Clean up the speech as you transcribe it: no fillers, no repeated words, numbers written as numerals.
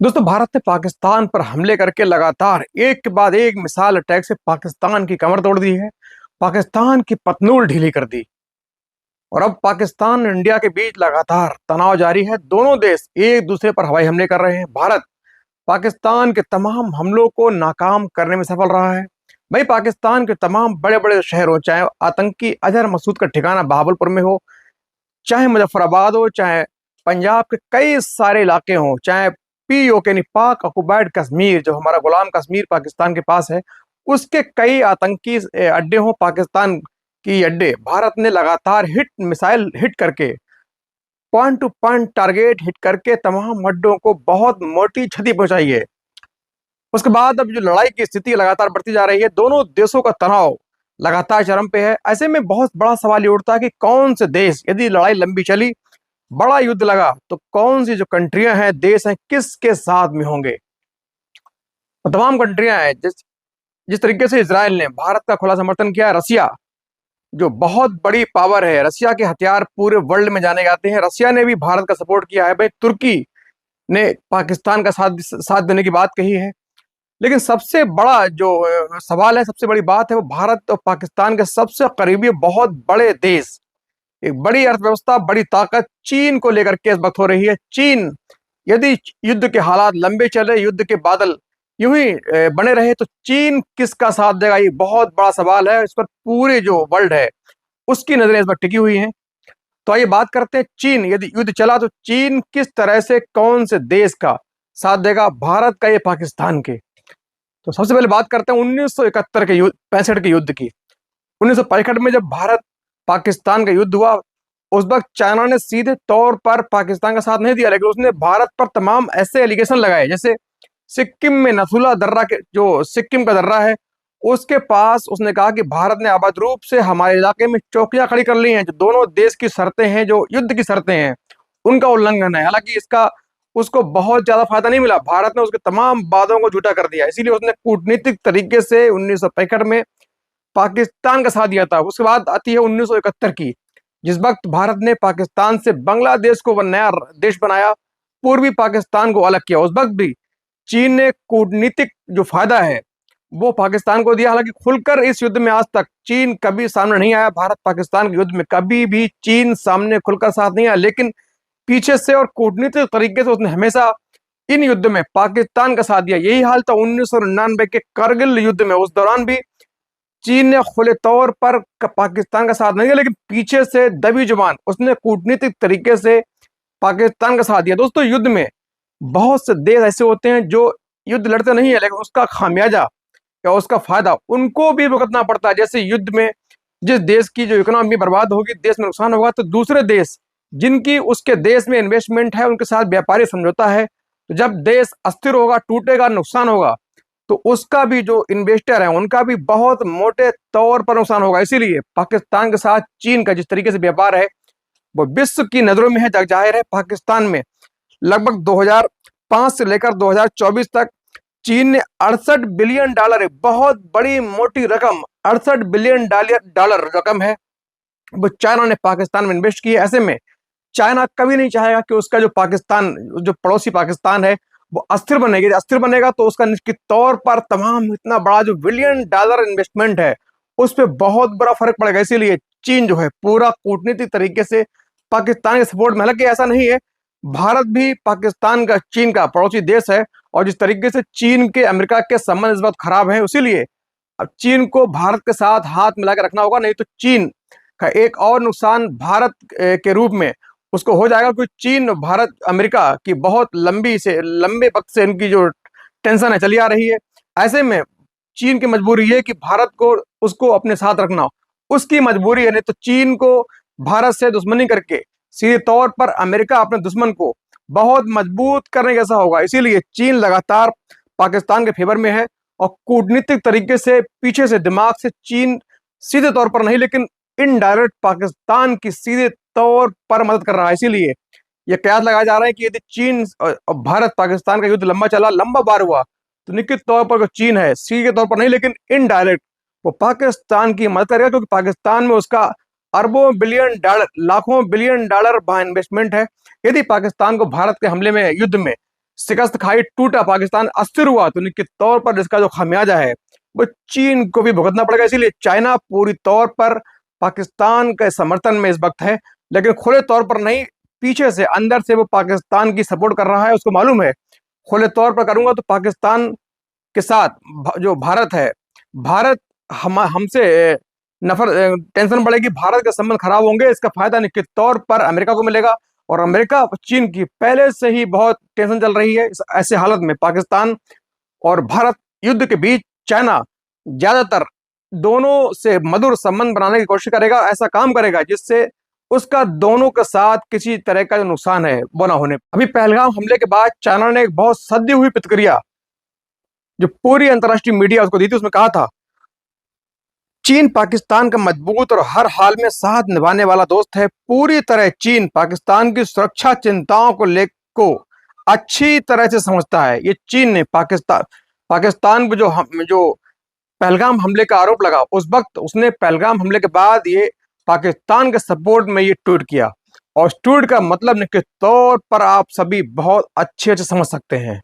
दोस्तों, भारत ने पाकिस्तान पर हमले करके लगातार एक के बाद एक मिसाइल अटैक से पाकिस्तान की कमर तोड़ दी है। पाकिस्तान की पतनूल ढीली कर दी और अब पाकिस्तान और इंडिया के बीच लगातार तनाव जारी है। दोनों देश एक दूसरे पर हवाई हमले कर रहे हैं। भारत पाकिस्तान के तमाम हमलों को नाकाम करने में सफल रहा है। भाई, पाकिस्तान के तमाम बड़े बड़े शहरों, चाहे आतंकी अजहर मसूद का ठिकाना बहावलपुर में हो, चाहे मुजफ्फराबाद हो, चाहे पंजाब के कई सारे इलाके हों, चाहे पीओके यानी पाक ऑक्युपाइड कश्मीर, जो हमारा गुलाम कश्मीर पाकिस्तान के पास है, उसके कई आतंकी अड्डे हों, पाकिस्तान की अड्डे, भारत ने लगातार मिसाइल हिट करके, point two point target hit करके तमाम अड्डों को बहुत मोटी क्षति पहुंचाई है। उसके बाद अब जो लड़ाई की स्थिति लगातार बढ़ती जा रही है, दोनों देशों का तनाव लगातार चरम पे है। ऐसे में बहुत बड़ा सवाल ये उठता है कि कौन से देश, यदि लड़ाई लंबी चली, बड़ा युद्ध लगा, तो कौन सी जो कंट्रियां हैं, देश हैं, किसके साथ में होंगे। तो तमाम कंट्रियां हैं। जिस जिस तरीके से इसराइल ने भारत का खुला समर्थन किया, रसिया जो बहुत बड़ी पावर है, रसिया के हथियार पूरे वर्ल्ड में जाने जाते हैं, रसिया ने भी भारत का सपोर्ट किया है। भाई, तुर्की ने पाकिस्तान का साथ साथ देने की बात कही है। लेकिन सबसे बड़ा जो सवाल है, सबसे बड़ी बात है, वो भारत और पाकिस्तान के सबसे करीबी बहुत बड़े देश, एक बड़ी अर्थव्यवस्था, बड़ी ताकत चीन को लेकर के इस वक्त हो रही है। चीन यदि युद्ध के हालात लंबे चले, युद्ध के बादल यूं ही बने रहे, तो चीन किसका साथ देगा, ये बहुत बड़ा सवाल है। इस पर पूरे जो वर्ल्ड है उसकी नजरें इस पर टिकी हुई हैं। तो आइए बात करते हैं, चीन यदि युद्ध चला तो चीन किस तरह से, कौन से देश का साथ देगा, भारत का या पाकिस्तान के। तो सबसे पहले बात करते हैं 1971 के युद्ध, 65 के युद्ध की। 1965 में जब भारत पाकिस्तान का युद्ध हुआ, उस वक्त चाइना ने सीधे तौर पर पाकिस्तान का साथ नहीं दिया, लेकिन उसने भारत पर तमाम ऐसे एलिगेशन लगाए, जैसे सिक्किम में नथुला दर्रा के, जो सिक्किम का दर्रा है, उसके पास उसने कहा कि भारत ने अवैध रूप से हमारे इलाके में चौकियां खड़ी कर ली हैं, जो दोनों देश की शर्तें हैं, जो युद्ध की शर्तें हैं, उनका उल्लंघन है। हालांकि इसका उसको बहुत ज्यादा फायदा नहीं मिला, भारत ने उसके तमाम वादों को झूठा कर दिया। इसीलिए उसने कूटनीतिक तरीके से 1965 में पाकिस्तान का साथ दिया था। उसके बाद आती है 1971 की, जिस वक्त भारत ने पाकिस्तान से बांग्लादेश को नया देश बनाया, पूर्वी पाकिस्तान को अलग किया। उस वक्त भी चीन ने कूटनीतिक जो फायदा है वो पाकिस्तान को दिया। हालांकि खुलकर इस युद्ध में आज तक चीन कभी सामने नहीं आया, भारत पाकिस्तान के युद्ध में कभी भी चीन सामने खुलकर साथ नहीं आया, लेकिन पीछे से और कूटनीतिक तरीके से उसने हमेशा इन युद्ध में पाकिस्तान का साथ दिया। यही हाल था 1999 के करगिल युद्ध में। उस दौरान भी चीन ने खुले तौर पर पाकिस्तान का साथ नहीं दिया, लेकिन पीछे से दबी जुबान उसने कूटनीतिक तरीके से पाकिस्तान का साथ दिया। दोस्तों, युद्ध में बहुत से देश ऐसे होते हैं जो युद्ध लड़ते नहीं है, लेकिन उसका खामियाजा या उसका फायदा उनको भी भुगतना पड़ता है। जैसे युद्ध में जिस देश की जो इकोनॉमी बर्बाद होगी, देश में नुकसान होगा, तो दूसरे देश जिनकी उसके देश में इन्वेस्टमेंट है, उनके साथ व्यापारी समझौता है, तो जब देश अस्थिर होगा, टूटेगा, नुकसान होगा, तो उसका भी जो इन्वेस्टर है उनका भी बहुत मोटे तौर पर नुकसान होगा। इसीलिए पाकिस्तान के साथ चीन का जिस तरीके से व्यापार है वो विश्व की नजरों में है। जग जाहिर है, पाकिस्तान में लगभग 2005 से लेकर 2024 तक चीन ने $68 बिलियन, एक बहुत बड़ी मोटी रकम, $68 बिलियन रकम है, वो चाइना ने पाकिस्तान में इन्वेस्ट की है। ऐसे में चाइना कभी नहीं चाहेगा कि उसका जो पाकिस्तान, जो पड़ोसी पाकिस्तान है, वो अस्थिर बनेगी। अस्थिर बनेगा तो उसका निश्चित तौर पर तमाम इतना बड़ा जो $1 बिलियन इन्वेस्टमेंट है उस पर बहुत बड़ा फर्क पड़ेगा। इसीलिए चीन जो है पूरा कूटनीतिक तरीके से पाकिस्तान के सपोर्ट में। हालांकि ऐसा नहीं है, भारत भी पाकिस्तान का, चीन का पड़ोसी देश है, और जिस तरीके से चीन के अमेरिका के संबंध इस वक्त खराब है, इसीलिए अब चीन को भारत के साथ हाथ मिला के रखना होगा, नहीं तो चीन का एक और नुकसान भारत के रूप में उसको हो जाएगा। क्योंकि चीन, भारत, अमेरिका की बहुत लंबे वक्त से इनकी जो टेंशन है चली आ रही है। ऐसे में चीन की मजबूरी है कि भारत को उसको अपने साथ रखना, उसकी मजबूरी है। नहीं तो चीन को भारत से दुश्मनी करके सीधे तौर पर अमेरिका अपने दुश्मन को बहुत मजबूत करने जैसा होगा। इसीलिए चीन लगातार पाकिस्तान के फेवर में है, और कूटनीतिक तरीके से, पीछे से, दिमाग से चीन सीधे तौर पर नहीं, लेकिन इनडायरेक्ट पाकिस्तान की सीधे तौर पर मदद कर रहा है। इसीलिए यह कयास लगाया जा रहा है कि यदि चीन और भारत पाकिस्तान का युद्ध लंबा चला, लंबा बार हुआ, तो निश्चित तौर पर जो चीन है, सीधे तौर पर नहीं लेकिन इनडायरेक्ट, वो पाकिस्तान की मदद करेगा, क्योंकि पाकिस्तान में उसका अरबों बिलियन डॉलर, लाखों बिलियन डॉलर वहां इन्वेस्टमेंट है। यदि पाकिस्तान को भारत के हमले में, युद्ध में शिकस्त खाई, टूटा पाकिस्तान, अस्थिर हुआ, तो निश्चित तौर पर इसका जो खामियाजा है वो चीन को भी भुगतना पड़ेगा। इसीलिए चाइना पूरी तौर पर पाकिस्तान के समर्थन में इस वक्त है, लेकिन खुले तौर पर नहीं, पीछे से अंदर से वो पाकिस्तान की सपोर्ट कर रहा है। उसको मालूम है खुले तौर पर करूंगा तो पाकिस्तान के साथ जो भारत है, भारत हमसे नफर टेंशन बढ़ेगी, भारत के संबंध खराब होंगे। इसका फायदा निश्चित तौर पर अमेरिका को मिलेगा, और अमेरिका चीन की पहले से ही बहुत टेंशन चल रही है। ऐसे हालत में पाकिस्तान और भारत युद्ध के बीच चाइना ज्यादातर दोनों से मधुर संबंध बनाने की कोशिश करेगा, ऐसा काम करेगा जिससे उसका दोनों के साथ किसी तरह का जो नुकसान है वो ना होने। अभी पहलगाम हमले के बाद चाइना ने एक बहुत सदी हुई प्रतिक्रिया जो पूरी अंतर्राष्ट्रीय मीडिया उसको दी थी, उसमें कहा था चीन पाकिस्तान का मजबूत और हर हाल में साथ निभाने वाला दोस्त है। पूरी तरह चीन पाकिस्तान की सुरक्षा चिंताओं को अच्छी तरह से समझता है। ये चीन ने पाकिस्तान पे जो पहलगाम हमले का आरोप लगा, उस वक्त उसने पहलगाम हमले के बाद ये पाकिस्तान के सपोर्ट में ये ट्वीट किया, और ट्वीट का मतलब निश्चित तौर पर आप सभी बहुत अच्छे से समझ सकते हैं।